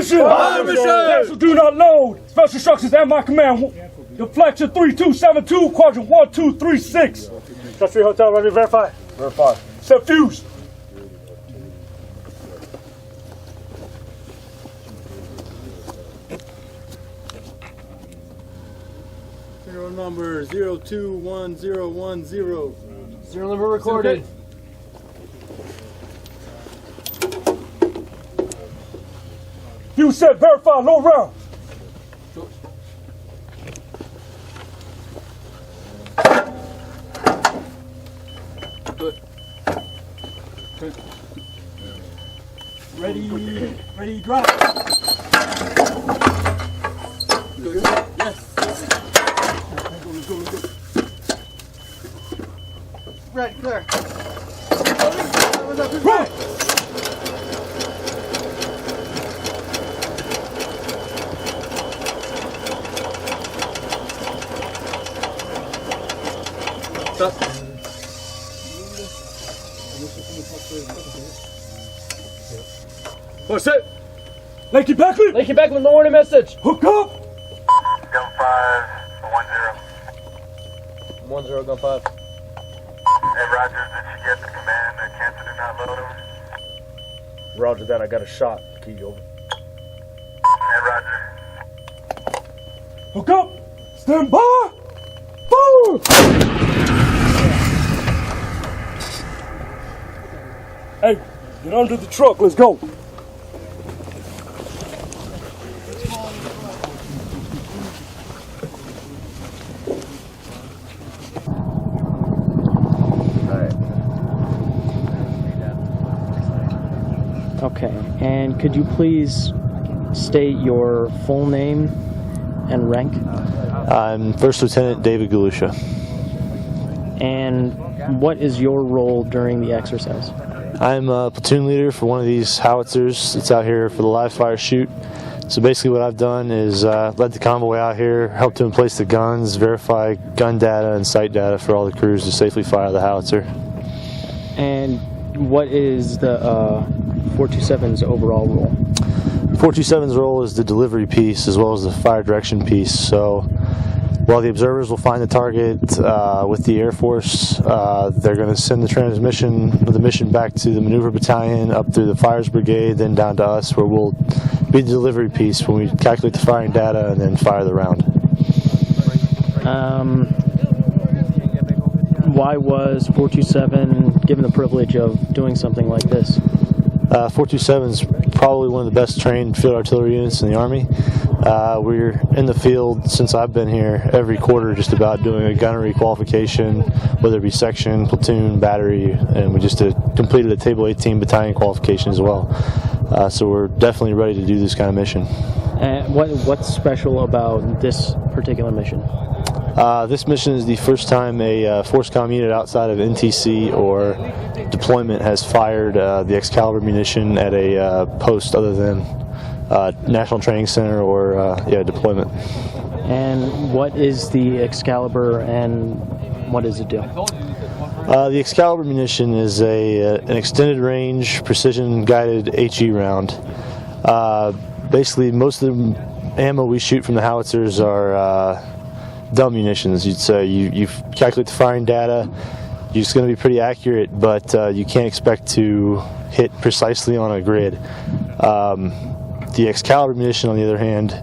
mission! Fire mission! Vessel do not load. Special instructions at my command. Deflection 3272, quadrant 1236. Touch 3 hotel, ready to verify? Verify. Set fuse. Serial number 021010. Serial number recorded. Fuse set, verify, low round. Good. Ready, drop. Good. Yes. Let's go. Right, clear. Right. Stop. What's it? Lakey Beckley. Lakey Beckman, the warning message. Hook up. Gun 5, 10. 10, gun 5. Hey, Roger, did you get the command to cancel do not load over? Roger that, I got a shot. Key over. Hey, Roger. Hook up. Stand by. Forward. Hey, get under the truck. Let's go. Okay, and could you please state your full name and rank? I'm First Lieutenant David Galusha. And what is your role during the exercise? I'm a platoon leader for one of these howitzers. It's out here for the live fire shoot. So basically what I've done is led the convoy out here, helped to emplace the guns, verify gun data and sight data for all the crews to safely fire the howitzer. And what is the 427's overall role? 427's role is the delivery piece as well as the fire direction piece. So while the observers will find the target with the Air Force, they're going to send the mission back to the maneuver battalion, up through the fires brigade, then down to us, where we'll be the delivery piece when we calculate the firing data and then fire the round. Why was 427 given the privilege of doing something like this? 427 is probably one of the best trained field artillery units in the Army. We're in the field since I've been here every quarter just about doing a gunnery qualification, whether it be section, platoon, battery, and we just completed a Table 18 battalion qualification as well. So we're definitely ready to do this kind of mission. And what's special about this particular mission? This mission is the first time a FORSCOM unit outside of NTC or deployment has fired the Excalibur munition at a post other than National Training Center or deployment. And what is the Excalibur and what does it do? The Excalibur munition is an extended range precision guided HE round. Basically most of the ammo we shoot from the howitzers are dumb munitions. You'd say you calculate the firing data, you're just going to be pretty accurate, but you can't expect to hit precisely on a grid. The Excalibur munition, on the other hand,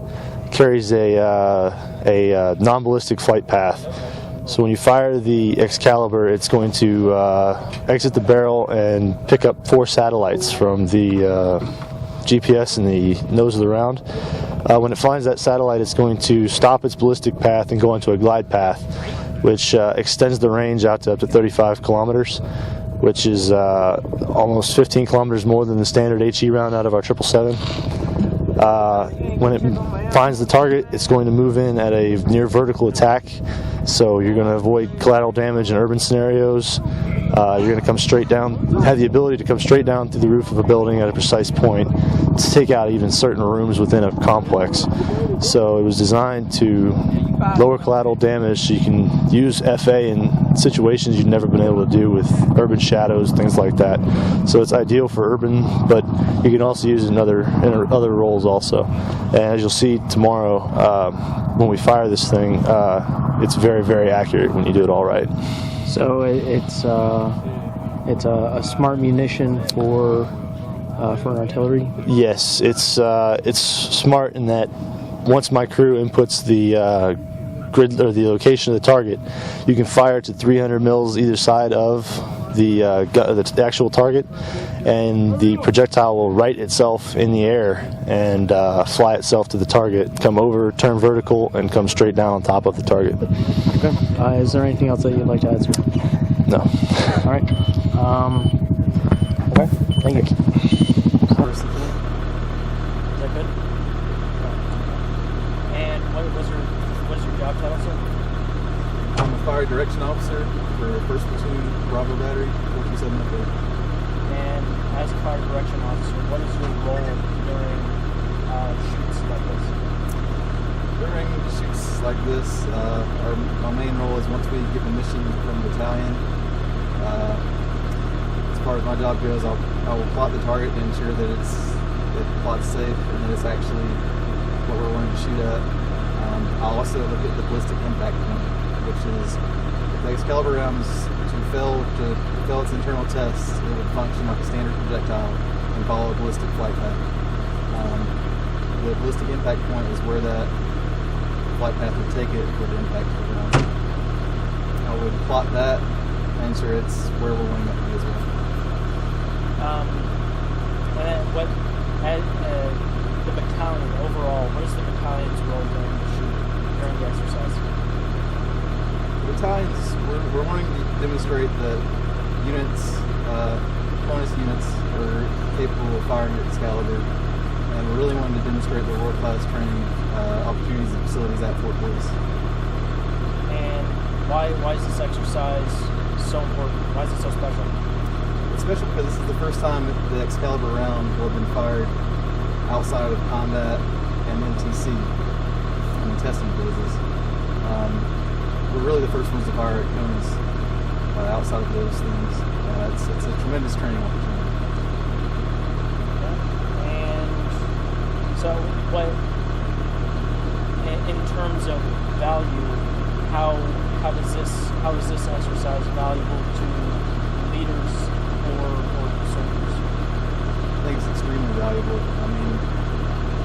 carries a non-ballistic flight path. So when you fire the Excalibur, it's going to exit the barrel and pick up 4 satellites from the GPS in the nose of the round. When it finds that satellite, it's going to stop its ballistic path and go into a glide path, which extends the range out to up to 35 kilometers, which is almost 15 kilometers more than the standard HE round out of our 777. When it finds the target, it's going to move in at a near vertical attack, so you're going to avoid collateral damage in urban scenarios. You're going to come straight down, have the ability to come straight down through the roof of a building at a precise point to take out even certain rooms within a complex. So it was designed to lower collateral damage, so you can use FA in situations you've never been able to do with urban shadows, things like that. So it's ideal for urban, but you can also use it in other roles also. And as you'll see tomorrow, when we fire this thing, it's very, very accurate when you do it all right. So it's a smart munition for artillery. Yes, it's smart in that once my crew inputs the grid or the location of the target, you can fire to 300 mils either side of the actual target, and the projectile will right itself in the air and fly itself to the target, come over, turn vertical, and come straight down on top of the target. Okay. Is there anything else that you'd like to add, sir? No. All right. Okay. Thank you. Is that good? And what is your job title, sir? I'm a fire direction officer for 1st Platoon Bravo Battery, 427 FA. And as a fire direction officer, what is your role during shoots like this? During shoots like this, my main role is once we get the mission from the battalion, as far as my job goes, I will plot the target to ensure that it plots safe and that it's actually what we're wanting to shoot at. I'll also look at the ballistic impact point, which is if the Excalibur rounds to fail its internal tests, it would function like a standard projectile and follow a ballistic flight path. The ballistic impact point is where that flight path would take it with the impact of the round. I would plot that and ensure it's where we're wanting it to be as well. And then the battalion overall, what is the battalion's role during the shoot, during the exercise? Battalions, we're wanting to demonstrate that units, bonus units are capable of firing at Excalibur, and we're really wanting to demonstrate the world-class training opportunities and facilities at Fort Bliss. And why is this exercise so important? Why is it so special? It's special because this is the first time that the Excalibur round will have been fired outside of combat and NTC in testing phases. We're really the first ones to fire at cones outside of those things. It's a tremendous training opportunity. And so, what, in terms of value, how is this exercise valuable to leaders or soldiers? I think it's extremely valuable. I mean,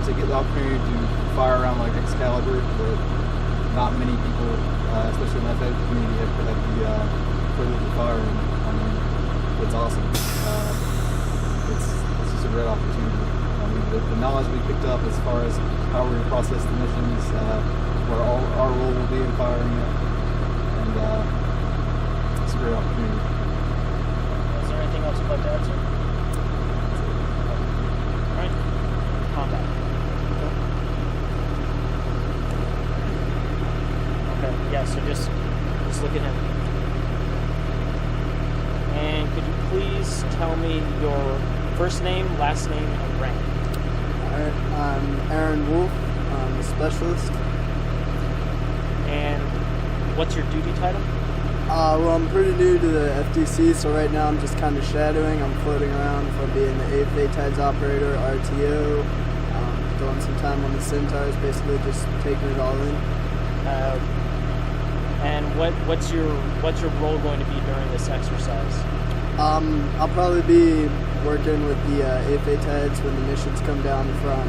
to get the opportunity to fire around like Excalibur that not many people, especially in the FA community, have the privilege of firing. I mean, it's awesome. It's just a great opportunity. I mean, the knowledge we picked up as far as how we're going to process the missions, where our role will be in firing it, and it's a great opportunity. Is there anything else you'd like to add, sir? All right. Combat. Okay. Yeah. So just look at him. And could you please tell me your first name, last name, and rank? Alright, I'm Aaron Wolf. I'm a specialist. And what's your duty title? Well, I'm pretty new to the FDC, so right now I'm just kind of shadowing. I'm floating around from being the AFA TIDES operator, RTO, doing some time on the Centaurs, basically just taking it all in. And what's your role going to be during this exercise? I'll probably be working with the AFA TIDES when the missions come down from,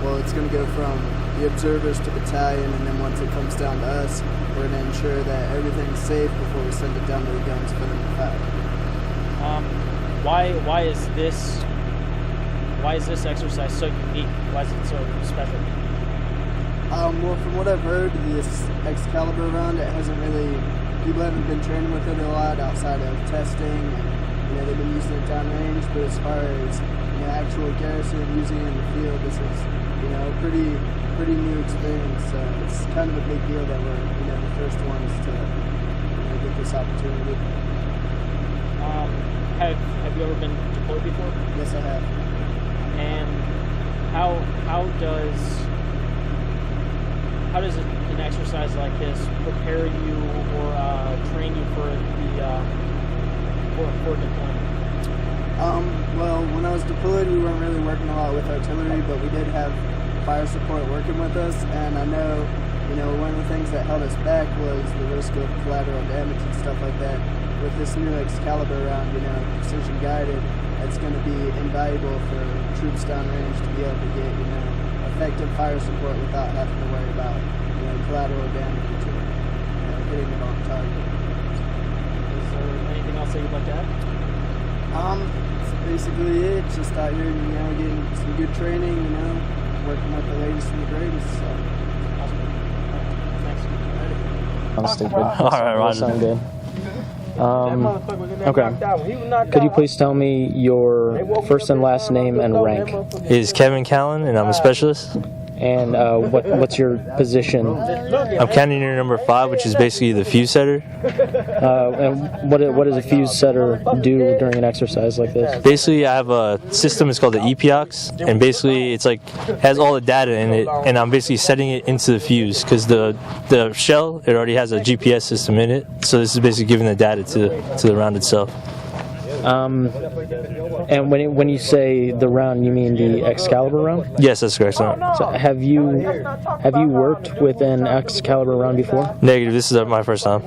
well, it's going to go from the observers to battalion, and then once it comes down to us, we're going to ensure that everything's safe before we send it down to the guns for them to fire. Why is this exercise so unique? Why is it so special? Well, from what I've heard, this Excalibur round, people haven't been training with it a lot outside of testing. They've been using it downrange, but as far as actual garrison using it in the field, this is a pretty new experience. So it's kind of a big deal that we're the first ones to get this opportunity. Have you ever been deployed before? Yes, I have. And how does it an exercise like this prepare you or train you for deployment? Well, when I was deployed, we weren't really working a lot with artillery, but we did have fire support working with us, and I know, one of the things that held us back was the risk of collateral damage and stuff like that. With this new Excalibur round, precision guided, it's going to be invaluable for troops downrange to be able to get, effective fire support without having to worry about, collateral damage or hitting the wrong target. Is there anything else that you'd like to add? That's basically it. Just out here, getting some good training, working with the latest and the greatest. So. Thanks. I'm stupid. All right, Roger. Sound good. Okay. Could you please tell me your first and last name and rank? Is Kevin Callan, and I'm a specialist. And what's your position? I'm cannoneer number 5, which is basically the fuse setter. And what does a fuse setter do during an exercise like this? Basically, I have a system. It's called the EPOX, and basically, it's like has all the data in it, and I'm basically setting it into the fuse because the shell it already has a GPS system in it. So this is basically giving the data to the round itself. And when you say the round, you mean the Excalibur round? Yes, that's correct. Sir. So have you worked with an Excalibur round before? Negative. This is my first time.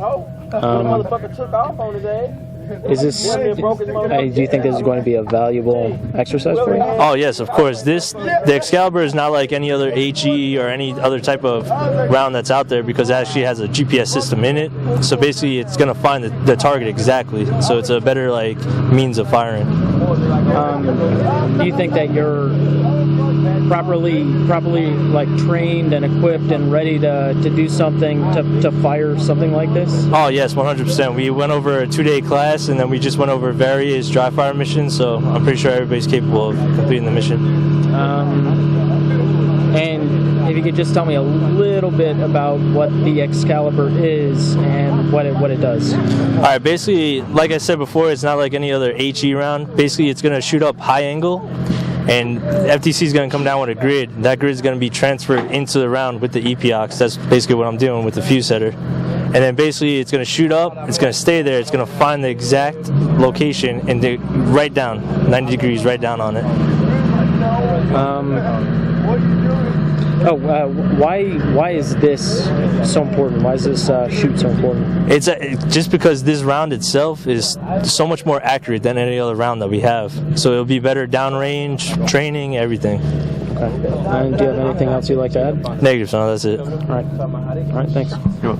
Is this? Do you think this is going to be a valuable exercise for you? Oh yes, of course. The Excalibur is not like any other HE or any other type of round that's out there because it actually has a GPS system in it. So basically, it's going to find the target exactly. So it's a better means of firing. Do you think that you're properly trained and equipped and ready to do something to fire something like this? Oh yes, 100%. We went over a 2-day class and then we just went over various dry fire missions. So I'm pretty sure everybody's capable of completing the mission. And if you could just tell me a little bit about what the Excalibur is and what it does. All right, basically, like I said before, it's not like any other HE round. Basically, it's going to shoot up high angle, and FTC is going to come down with a grid. That grid is going to be transferred into the round with the EPOX. That's basically what I'm doing with the fuse setter. And then basically, it's going to shoot up, it's going to stay there, it's going to find the exact location and right down, 90 degrees, right down on it. Why is this so important? Why is this shoot so important? It's just because this round itself is so much more accurate than any other round that we have. So it'll be better downrange, training, everything. Okay. And do you have anything else you'd like to add? Negative, so that's it. All right, thanks. You're welcome.